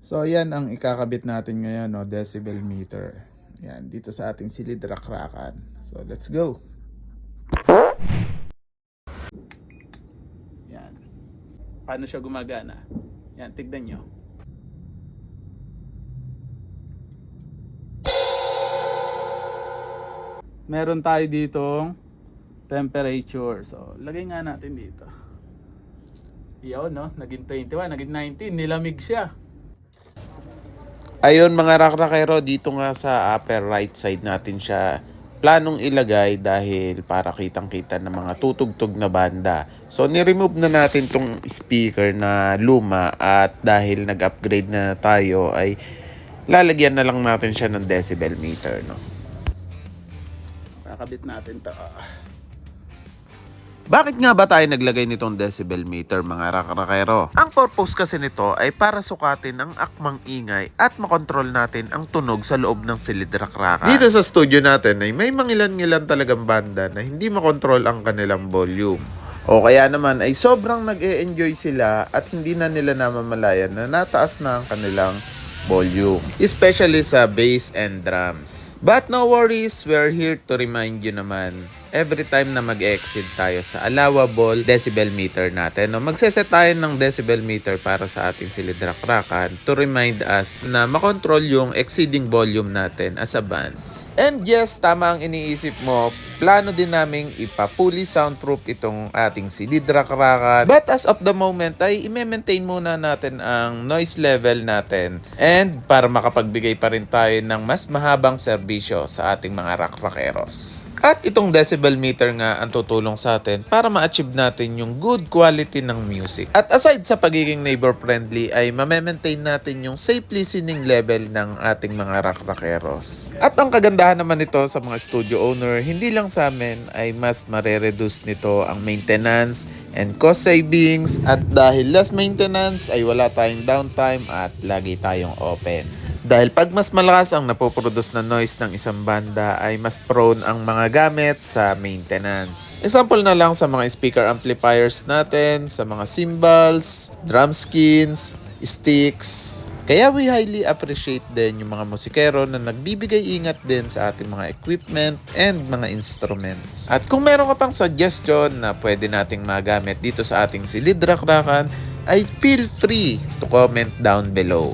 So ayan ang ikakabit natin ngayon, no, decibel meter. Yan, dito sa ating silid rakrakan. So let's go. Yan. Paano siya gumagana? Yan, tignan nyo. Meron tayo ditong temperature. So lagay nga natin dito. Iyon, no? Naging 21, naging 19. Nilamig siya. Ayun mga rakrakero, dito nga sa upper right side natin siya planong ilagay dahil para kitang-kita ng mga tutugtog na banda. So ni-remove na natin tong speaker na luma at dahil nag-upgrade na tayo ay lalagyan na lang natin siya ng decibel meter, no? Kakabit natin to. Bakit nga ba tayo naglagay nitong decibel meter mga rakrakero? Ang purpose kasi nito ay para sukatin ang akmang ingay at makontrol natin ang tunog sa loob ng silid rakrakan. Dito sa studio natin ay may mangilan-ngilan talagang banda na hindi makontrol ang kanilang volume. O kaya naman ay sobrang nag-e-enjoy sila at hindi na nila namamalayan na nataas na ang kanilang volume. Especially sa bass and drums. But no worries, we're here to remind you naman every time na mag-exceed tayo sa allowable decibel meter natin. No, magseset tayo ng decibel meter para sa ating silid rakrakan to remind us na makontrol yung exceeding volume natin as a band. And yes, tama ang iniisip mo, plano din naming ipa-fully soundproof itong ating silid rakrakan. But as of the moment ay i-maintain muna natin ang noise level natin and para makapagbigay pa rin tayo ng mas mahabang serbisyo sa ating mga rakrakeros. At itong decibel meter nga ang tutulong sa atin para ma-achieve natin yung good quality ng music. At aside sa pagiging neighbor-friendly ay ma-maintain natin yung safe listening level ng ating mga rakrakeros. At ang kagandahan naman nito sa mga studio owner, hindi lang sa amin ay mas mare-reduce nito ang maintenance and cost savings. At dahil less maintenance ay wala tayong downtime at lagi tayong open. Dahil pag mas malakas ang napoproduce na noise ng isang banda ay mas prone ang mga gamit sa maintenance. Example na lang sa mga speaker amplifiers natin, sa mga cymbals, drum skins, sticks. Kaya we highly appreciate din yung mga musikero na nagbibigay ingat din sa ating mga equipment and mga instruments. At kung meron ka pang suggestion na pwede nating magamit dito sa ating silid rakrakan, ay feel free to comment down below.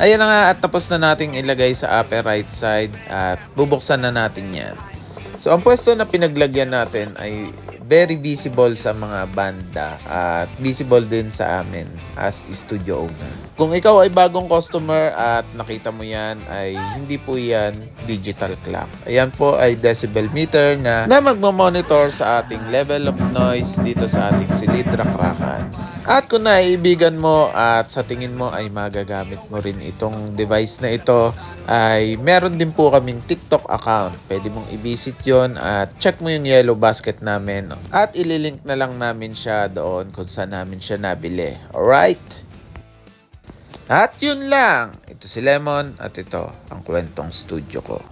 Ayan na nga at tapos na nating ilagay sa upper right side at bubuksan na natin yan. So ang pwesto na pinaglagyan natin ay very visible sa mga banda at visible din sa amin as studio owner. Kung ikaw ay bagong customer at nakita mo yan ay hindi po yan digital clock. Ayan po ay decibel meter na magmamonitor sa ating level of noise dito sa ating silid rakrakan. At kung naiibigan mo at sa tingin mo ay magagamit mo rin itong device na ito, ay meron din po kaming TikTok account. Pwede mong i-visit yon at check mo yung yellow basket namin at ililink na lang namin siya doon kung saan namin siya nabili. Alright? At yun lang. Ito si Lemon at ito ang kwentong studio ko.